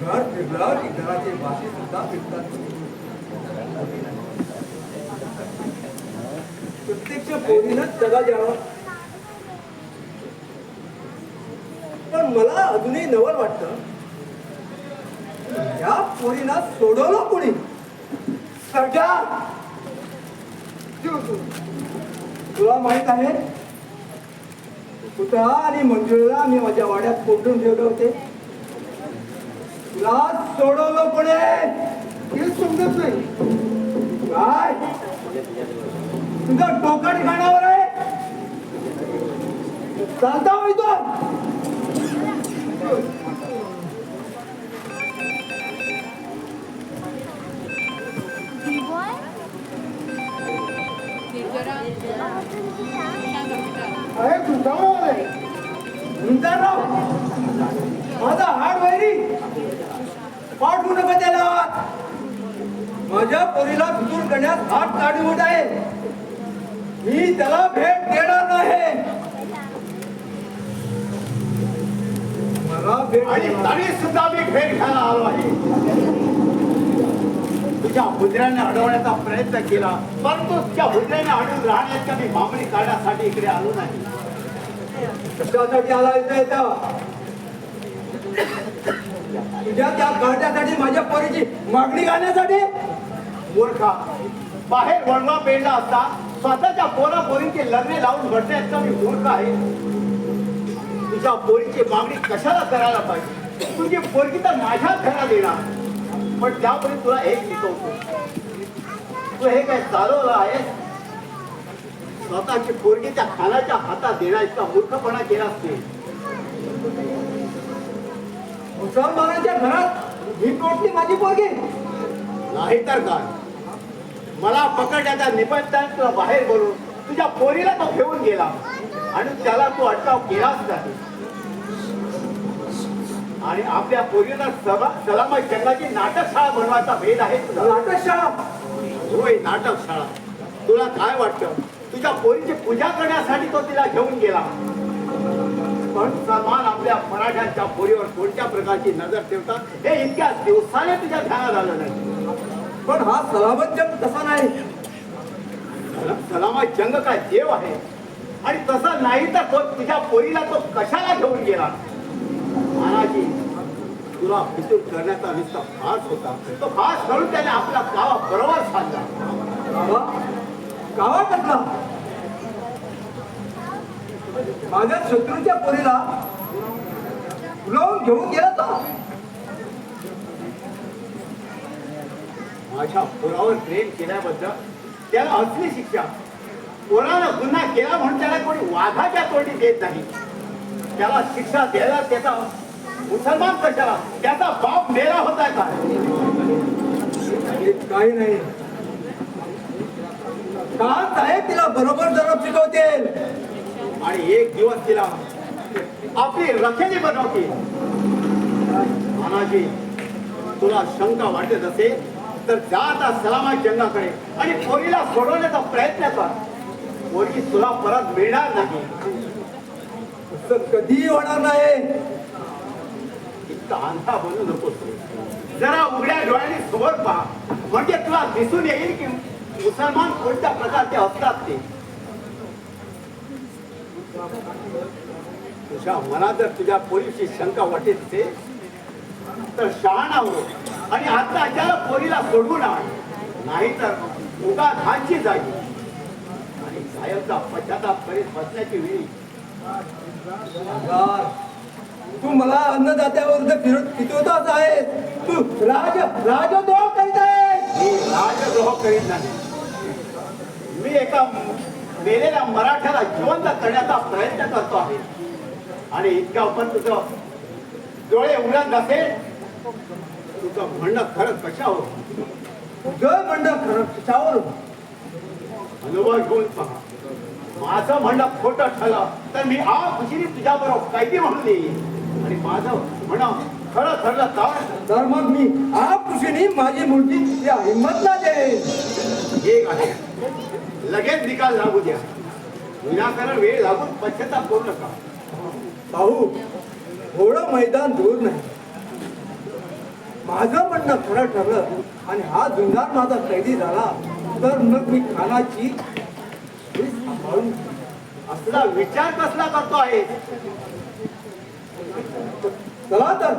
घर फिरलं की घराचे वासे सुद्धा फिरतात. प्रत्यक्ष पोरीनंच जगा द्यावं. पण मला अजूनही नवल वाटतं या पोरीला सोडवलं कोणी? सगळ्या तुला माहित आहे कुठं आणि मंजुळाला मी माझ्या वाड्यात कोठून ठेवले होते. तुला सोडवलं कोणी हे समजत नाही काय? तुझं डोकं ठिकाणावर आहे. चालता होईतो अरे तुझा माझा हाड वैरी पाठवू नका त्याला. माझ्या पोरीला फितूर करण्यात हात काढून आहे. मी त्याला भेट देणार नाही. मला भेट आणि तरी सुद्धा मी भेट घ्यायला आलो आहे. तुझ्या हुजऱ्याने अडवण्याचा प्रयत्न केला परंतु तुझ्या हुजऱ्याने अडवून राहण्याच्या मी मागणी काढण्यासाठी इकडे आलो नाही. कशासाठी आला येतं? तुझ्या त्या कार्ट्यासाठी माझ्या पोरीची मागणी घालण्यासाठी? मूर्खा, बाहेर वळवा पेडला असता स्वतःच्या पोरा पोरींचे लग्न लावून भरण्याचा मी मूर्ख आहे. तुझ्या पोरीची मागणी कशाला करायला पाहिजे? तुझी पोरगी तर माझ्याच घरात येणार. पण त्यामुळे तुला एक शिकवतो, तू हे काय चालवलं आहेस? स्वतःची पोरगी त्या खानाच्या हातात देण्याचा मूर्खपणा केला असते. मुसलमानाच्या घरात ही पोटली माझी पोरगी नाही तर काय? मला पकडण्याचा निबंधाने तुला बाहेर बोलून तुझ्या पोरीला तो घेऊन गेला आणि त्याला तू अटकाव केलाच नाही. आणि आपल्या पोरीला सलामा जंगाची नाटकशाळा बनवायचा भेद आहे तुला. नाटकशाळा? होय, नाटकशाळा. तुला काय वाटतं तुझ्या पोरीची पूजा करण्यासाठी तो तिला घेऊन गेला? पण सलमान आपल्या मराठ्यांच्या पोरीवर कोणत्या प्रकारची नजर ठेवतात हे इतक्या दिवसाने तुझ्या ध्यानात आलं नाही. पण हा सलामत जंग तसा नाही. सलामत जंग काय देव आहे? आणि तसं नाही तर तो तुझ्या पोरीला तो कशाला घेऊन गेला? महाराजी, तुला फितूर करण्याचा नुसता फास होता. तो फास करून त्याने आपला कावा बरोबर साधला. कावा टाकला? माझ्या शत्रूच्या पोरीला फुलवून घेऊन गेला तो. माझ्या पोरावर प्रेम केल्याबद्दल त्याला असली शिक्षा. पोरानं गुन्हा केला म्हणून त्याला कोणी वाघाच्या तोंडी देत नाही. त्याला शिक्षा द्यायला त्याचा मुसलमान कशाला? त्याचा बाप मेला होता का? काही नाही. कान साहेब तिला बरोबर जरब शिकवतील आणि एक दिवस तिला आपली रखेली बनवतील. मानाजी, तुला शंका वाटत असेल तर जा आता सलामा जंगाकडे आणि पोरीला सोडवण्याचा प्रयत्न कर. पोरगी तुला परत मिळणार नाही. असं कधीही होणार नाही. इतका अंधा बनू नकोस. जरा उघड्या डोळ्यांनी समोर पहा. म्हणजे तुला दिसून येईल की मुसलमान कोणत्या प्रकारचे असतात ते. तुझ्या मनात जर तुझ्या पोरीची शंका वाटत असेल तर शहाणा हो आणि आता अचानक पोरीला सोडवून आण, नाहीतर उगा खांची जाईल आणि कायमचा पश्चाताप करीत बसण्याची वेळी. सरदार, तू मला अन्नदात्यावर फिरवतच आहे. तू राजद्रोह करीत आहे. मी राजद्रोह करीत नाही. मी एका मेलेल्या मराठ्याला जिवंत करण्याचा प्रयत्न करतो आहे आणि इतक्या पण तुझं डोळे उघडत नसेल. तुझं म्हणणं खरं कशावर? तुझं म्हणणं खरं कशावर? अनुभव घेऊन पहा. माझं म्हणणं खोटं ठरलं तर मी खुशीने तुझ्या बरोबर कैदी म्हणून येईल आणि माझं म्हणणं खरं ठरलं तर मग मी खुशीने माझी मुलगी या हिंमतला देईन. एक आहे, लगेच निकाल लागू द्या. विनाकारण वेळ लागून पश्चाताप करू नका. भाऊ, थोडं मैदान दूर नाही. माझं म्हणणं खरं ठरलं आणि हा जुंगार माझा कैदी झाला तर मग मी खानाची सांभाळून. असला विचार कसला करतो आहे? चला तर.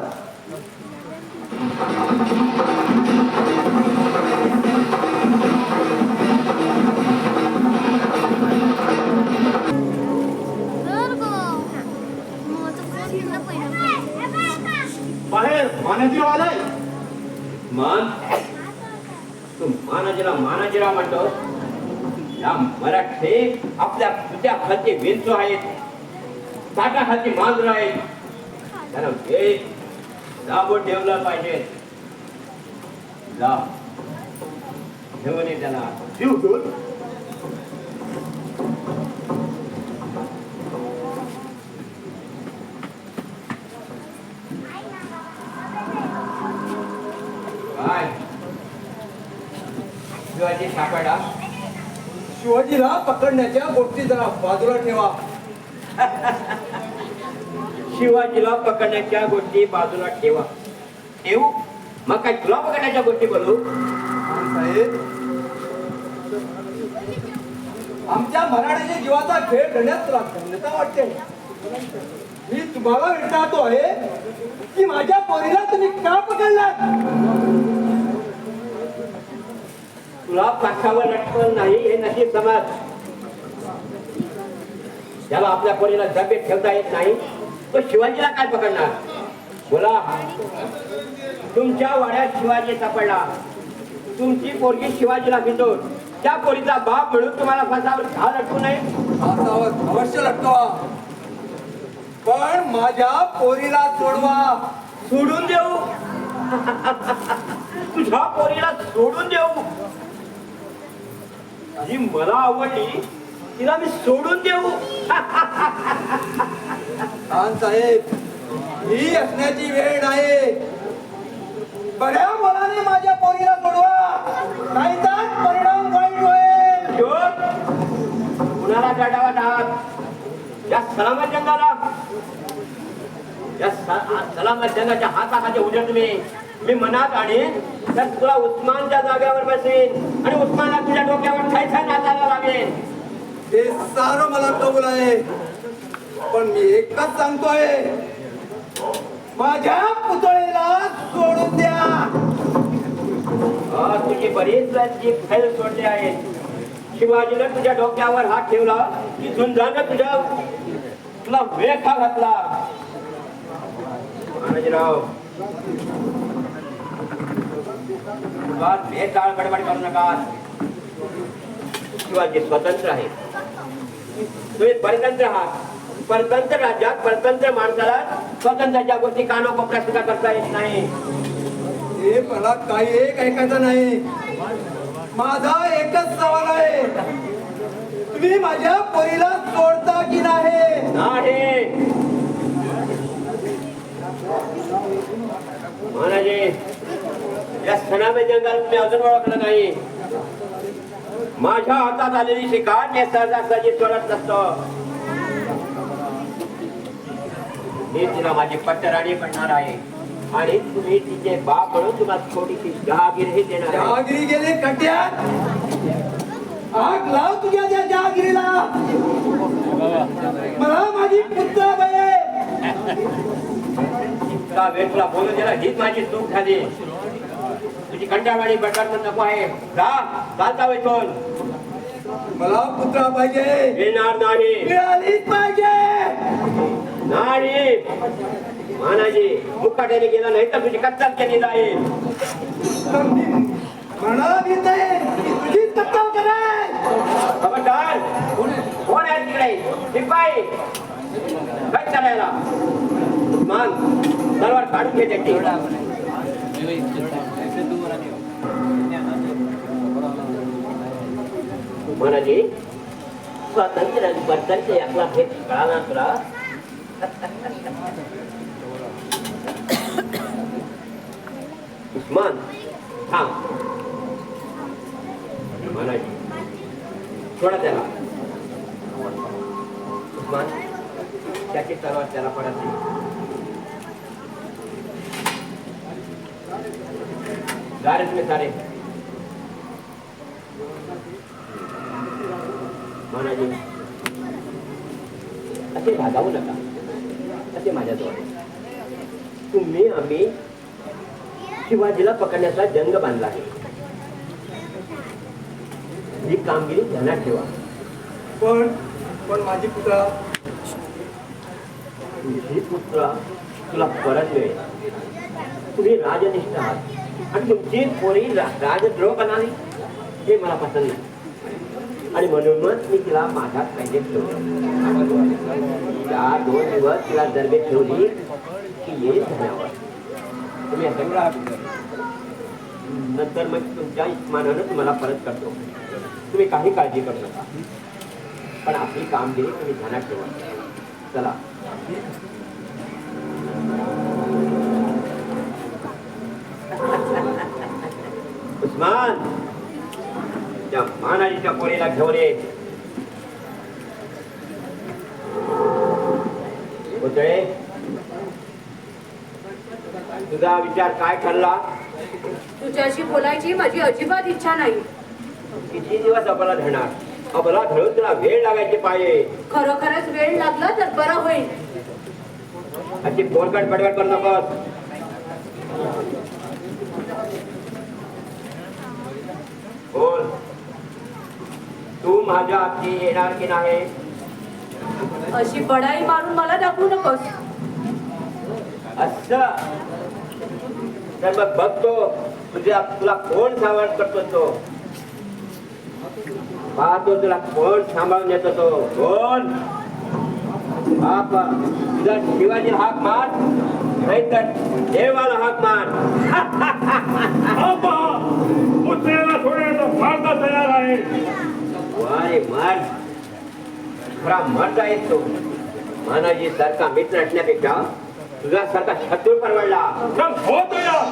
बाहेर मानजीराव आलाय. मान तू मानाजीराव म्हणतो. या मराठे आपल्या तुझ्या हाती विंचू आहेत, ताटा हाती मांजर आहेत. त्याला वेळ दाबून ठेवला पाहिजे. जा घेऊन ये त्याला. जीव घेऊन काय शिवाजी सापडा. शिवाजीला पकडण्याच्या गोष्टी जरा बाजूला ठेवा. शिवाजीला पकडण्याच्या गोष्टी बाजूला ठेवा. ठेवू मग काय तुला पकडण्याच्या गोष्टी बोलू? साहेब, आमच्या मराठीच्या जीवाचा खेळ करण्यात तुला धन्यता वाटते. मी तुम्हाला विचारतो आहे की माझ्या पोरीला तुम्ही का पकडलात? तुला पाठावर लटकवलं नाही हे नशीब समज. त्याला आपल्या पोरीला डबेत ठेवता येत नाही तो शिवाजीला काय पकडणार? बोला. तुमच्या वाड्यात शिवाजी सापडला. तुमची पोरगी शिवाजीला भिजून त्या पोरीचा बाप म्हणून तुम्हाला फासावर घा लटकू नये. फासावर अवश्य लटकवा, पण माझ्या पोरीला सोडवा. सोडून देऊ? तुझ्या पोरीला सोडून देऊ? जी मला आवडली तिला मी सोडून देऊ? खान साहेब, ही असण्याची वेळ नाही. बऱ्या मनाने माझ्या पोरीला सोडवा, नाहीतर परिणाम वाईट होईल. कुणाला चढावत आहात? या सलामत जंगाला, या सलामत जंगाच्या हाताखाली उद्या मी मनात आणीन तर तुला उस्मानच्या जागेवर बसेन आणि उस्मानला तुझ्या डोक्यावर खायचा नाचायला लागेल. ते सारं मला कबूल आहे, पण मी एकच सांगतोय, माझ्या पुतळेला सोडून द्या. तुझी बरीच फैल सोडली आहे. शिवाजीने तुझ्या डोक्यावर हात ठेवला की झुंजानं तुला वेखा घातला. मानाजीराव, बेताळ बडबड करू नका. शिवाजी स्वतंत्र आहे, तुम्ही परतंत्र आहात. परतंत्र राज्यात परतंत्र माणसाला स्वतंत्राच्या गोष्टी कानोकोपऱ्यात सुद्धा करता येत नाही. हे मला काही एक ऐकायचं नाही. माझा एकच सवाल आहे, तुम्ही माझ्या पोरीला सोडता की नाही? नाही. महाराजे, या सणामे जंगल मी अजून ओळखलं नाही. माझ्या हातात आलेली शिकार मी सहजासहजी सोडत नसतो. मी तिला माझी पट्टराणी बनणार आहे. आणि तुम्ही तिचे बाप म्हणून तुम्हाला थोडीशी जहागीर हे देणार आहे. जहागिरी गेले कट्यात आग लाव तुझ्या त्या जहागिरीला. मला माझी पुत्राबाई इतका वेळ तुला बोलू दिला हीच माझी चूक झाली. तुझी कंटाळवाणी बटार नको आहे. जा चालता वेतून. मला पुत्रा पाहिजे. येणार नाही. मिळालीच पाहिजे. नाही मानाजी मुकाट्याने गेला नाही तर तुझी कत्तल केली जाईल. तर मी म्हणाला नाही की तुझीच कत्तल करेल. खबरदार. कोण आहे तिकडे? शिपाई काय चालायला? मान तलवार काढून घे त्याची. मानाजी स्वातंत्र्य आणि परतंत्र यातला भेद कळाला तुला? उस्मान थांब. मानाजी सोडा त्याला. उस्मान त्याची तलवार त्याला पडत नाही. गारज में सारे मानाजी असे भागावू नका. असे माझ्याजवळ तुम्ही आम्ही शिवाजीला पकडण्याचा जंग बांधला आहे. ही कामगिरी ध्यानात ठेवा. पण माझी पुत्रा तुझी पुत्र तुला परत मिळेल. तुम्ही राजनिष्ठ आहात आणि तुमची पोरी राजद्रोह बनाली हे मला पसंत नाही. आणि म्हणूनच मी तिला माझ्यात पाहिजे ठेवलं. त्या 2 दिवस तिला दरबे ठेवली की येईल धन्यावर. तुम्ही असं नंतर मग तुमच्या इस्मानानं तुम्हाला परत करतो. तुम्ही काही काळजी करू नका. पण आपली कामगिरी तुम्ही ध्यानात ठेवा. चला. उस्मान त्या मानाजीच्या पोरीला घेऊन ये. पुतळे तुझा विचार काय ठरला? तुझ्याशी बोलायची माझी अजिबात इच्छा नाही. किती दिवस अबला धरणार? अबला धरून तुला वेळ लागायची पाहिजे. खरोखरच वेळ लागला तर बरं होईल. अशी पोरकट बडबड करू नकोस. बोल तू माझ्या हाती येणार की नाही? अशी बडाई मारून मला दाखवू नकोस. अच्छा तर मग बघतो तुला कोण सावध करतो. तो पाहतो तुला कोण सांभाळून येतो. तो कोण? बाप तुझा शिवाजी हाक मार नाही तर देवाला हाक मार. पुतळ्याला सोडण्याचा मार्ग तयार आहे. वारे मार खरा मरता येतो. मानाजी सारखा मित्र असण्यापेक्षा तुझा सारखा शत्रू परवडला. होतो या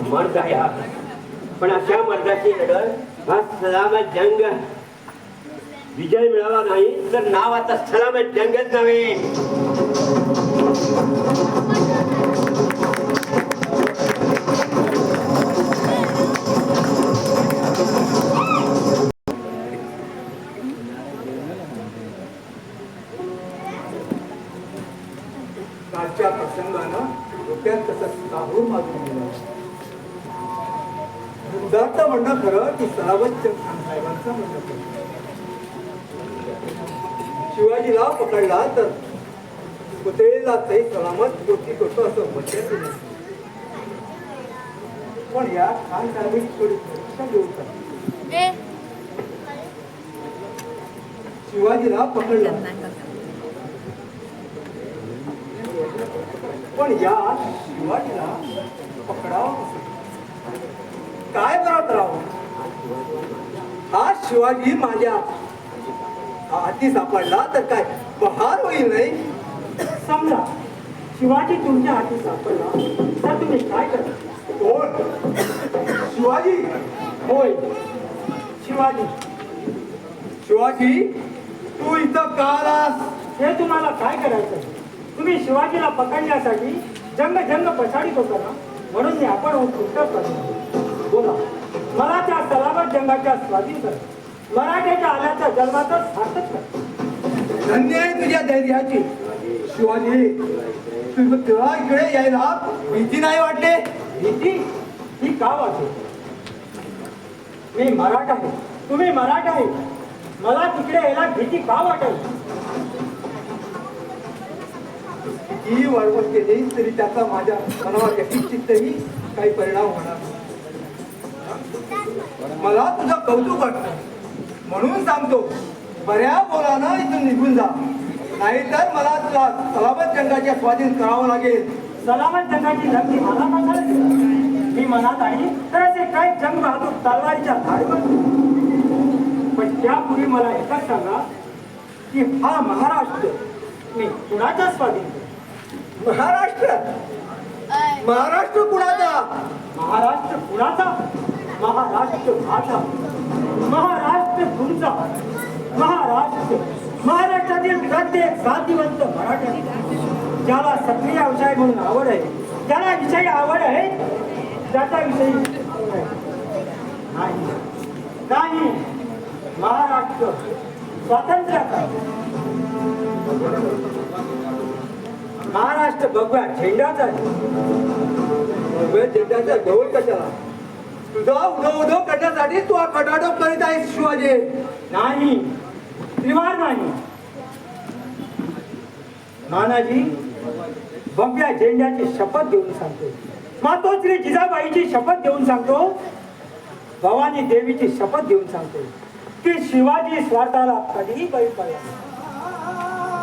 मर्द आहे हा. पण अशा मर्दाची लढत हा सलामत जंग. विजय मिळाला नाही तर नाव आता सलामत जंगच नव्हे. कालच्या प्रसंगानं डोक्यात कसं काहूर मागून गेलं. उदात्त म्हणणं खरं की सरावत साहेबांचं म्हणणं खरं. शिवाजीला पकडला तर पुतळेला ते सलामत गोष्टी करतो असं म्हणतात. पण या खान साहेबांची थोडी परीक्षा घेऊ का? शिवाजीला पकडला पण या शिवाजीला पकडावं कसं? काय बरं करावं? हा शिवाजी माझ्या हाती सापडला तर काय बहार होईल नाही? समजा शिवाजी तुमच्या हाती सापडला तर तुम्ही काय करता? कोण? शिवाजी? होय, शिवाजी. शिवाजी तू इथं का आलास? हे तुम्हाला काय करायचं? तुम्ही शिवाजीला पकडण्यासाठी जंग जंग पछाडीत होता ना, म्हणून मी आपण उत्तर करतो. बोला, मला त्या सलामत जंगाच्या स्वाधीन करा. मराठ्याच्या आल्याच्या जन्माचं सार्थक करा. धन्य आहे तुझ्या धैर्याची. शिवाजी तुला इकडे यायला भीती नाही वाटते? भीती ही का वाटते? मी मराठा आहे, तुम्ही मराठा आहे, मला तिकडे यायला भीती का वाटेल? ही वळवळ केली तरी त्याचा माझ्या मनावर चित्तही काही परिणाम होणार नाही. मला तुझं कौतुक वाटतं म्हणून सांगतो, बऱ्या बोलानं इथून निघून जा, नाहीतर मला तुला सलामत जंगाच्या स्वाधीन करावं लागेल. सलामत जंगाची धमकी मला कशाला दिली? मी मनात आहे तर असे काय जंग बहादूर तलवारीच्या धाडीवर. पण त्यापूर्वी मला एकच सांगा की हा महाराष्ट्र मी कुणाच्या स्वाधीन करेन? महाराष्ट्र? महाराष्ट्र कुणाचा? महाराष्ट्र कुणाचा? महाराष्ट्र माझा, महाराष्ट्र तुमचा, महाराष्ट्रातील प्रत्येक जातीवंत मराठी ज्याला सक्रिय व्यवसाय म्हणून आवड आहे, ज्याला विषयी आवड आहे, त्याचा विषयी नाही नाही. महाराष्ट्र स्वातंत्र्याचा, महाराष्ट्र भगवा झेंडाचा आहे. भगव्या झेंड्याचा ढोल कशाला? तुझा उदो उदो करण्यासाठी तू हा खटाटोप करीत आहेस शिवाजी. नाही, त्रिवार नाही. नानाजी, भगव्या झेंड्याची शपथ घेऊन सांगतो, मातोश्री जिजाबाईची शपथ घेऊन सांगतो, भवानी देवीची शपथ घेऊन सांगतो की शिवाजी स्वार्थाला कधीही बळी पडला.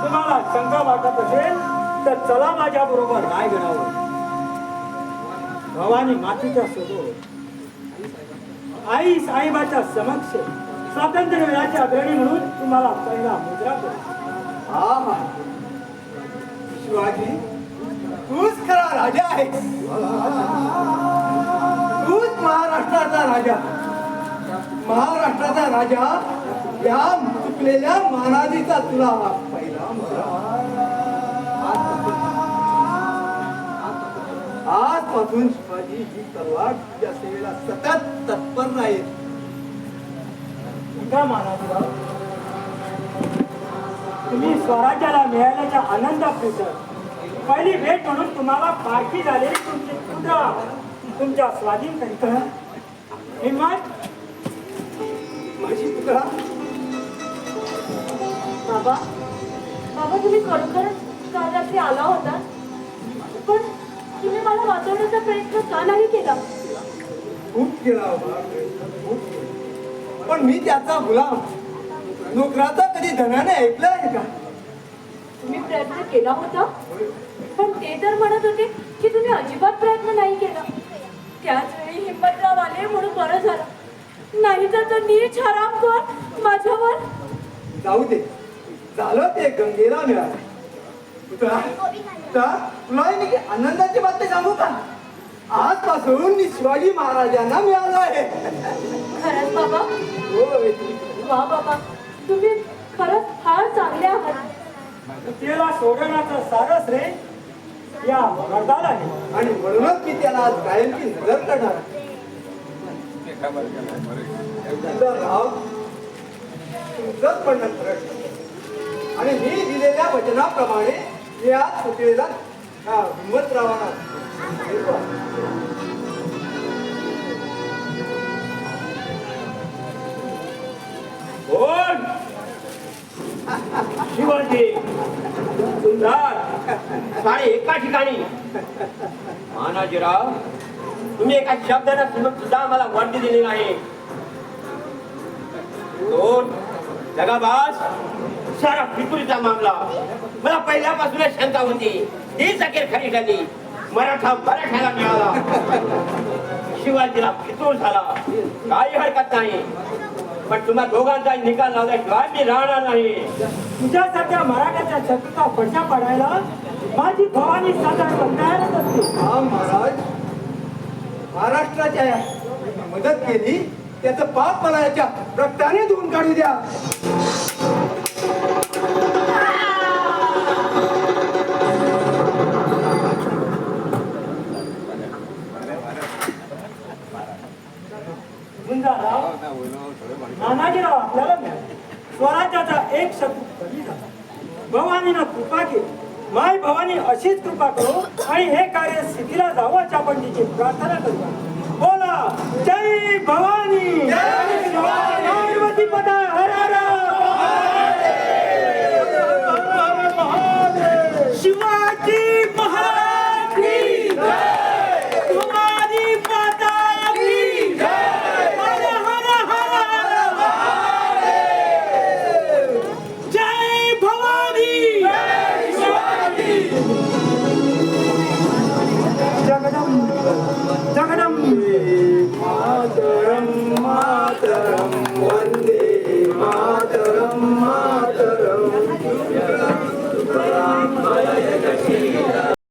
तुम्हाला शंका वाटत असेल तर चला माझ्या बरोबर रायगडावर. भवानी मातेच्या सोबत आई साहेबाच्या समक्ष स्वातंत्र्य वेळाचे अग्रणी म्हणून तुम्हाला पहिला मुद्रा करतो. हा शिवाजी, तूच खरा राजा आहेस. तूच महाराष्ट्राचा राजा. महाराष्ट्राचा राजा या चुकलेल्या मानाजीचा तुला पहिला मुद्रा. आजपासून शिवाजी ही तलवार तुझ्या सेवेला सतत तत्पर राहील. मानाजीराव, तुम्ही स्वराज्याला मिळाल्याच्या आनंदात पहिली भेट म्हणून तुम्हाला पारखी झाले तुमचे पुत्र तुमच्या स्वाधीन करीत हिम्मत. माझी पुतळा. बाबा, बाबा तुम्ही खरोखरच काल रात्री आला होता, पण तुम्ही मला वाचवण्याचा प्रयत्न का नाही केला? खूप केला बाबा, खूप केला. पण मी त्याचा गुलाम, नोकराचा कधी धनाने ऐकलं आहे का? तुम्ही प्रयत्न केला होता, पण ते तर म्हणत होते की तुम्ही अजिबात प्रयत्न नाही केला. त्याच वेळी हिम्मतराव आले म्हणून बरं झालं, नाही तर तो नीच हरामखोर माझ्यावर. जाऊ दे, झालं ते गंगेला मिळालं. तुला मी आनंदाची बातमी सांगू का? आजपासून मी शिवाजी महाराजांना मिळालो आहे. खरंच बाबा? होय. वा बाबा, तुम्ही खरंच फार चांगले आहात. तिला सोडण्याचं सारस रे या मर्दाला आहे, आणि म्हणूनच मी त्याला आज कायमची नजर करणार. तुझं नाव तुमचंच म्हणणं खरं, आणि मी दिलेल्या वचनाप्रमाणे मी आज सुटलेला हिम्मतरावांना देतो. कोण? शिवाजी सुंदर सारे एका ठिकाणी. मानाजीराव, तुम्ही एका शब्दाने सुद्धा आम्हाला वर्दी दिली नाही. दोन जगाबाज सारा फितुरीचा मामला. मला पहिल्यापासूनच शंका होती, तीच अखेर खरी ठरली. मराठ्याला मिळाला, शिवाजीला फितूर झाला. काही हरकत नाही. पण तुम्हा दोघांचा निकाल लावल्याशिवाय मी राहणार नाही. तुझ्यासारख्या मराठ्याच्या शत्रूचा पडदा पाडायला माझी भवानी साधारण तयारच असते. हा महाराज, महाराष्ट्राच्या मदत केली त्याचं पाप मला याच्या रक्ताने धुवून काढू द्या. गुंजाराव, नानाजीराव आपल्याला मिळाले. स्वराज्याचा एक शत्रू कमी झाला. भवानीनं कृपा केली. माय भवानी अशीच कृपा करो आणि हे कार्य स्थितीला जावं अशी आपण तिची प्रार्थना करूया. बोला जय भवानी, पार्वती पदा.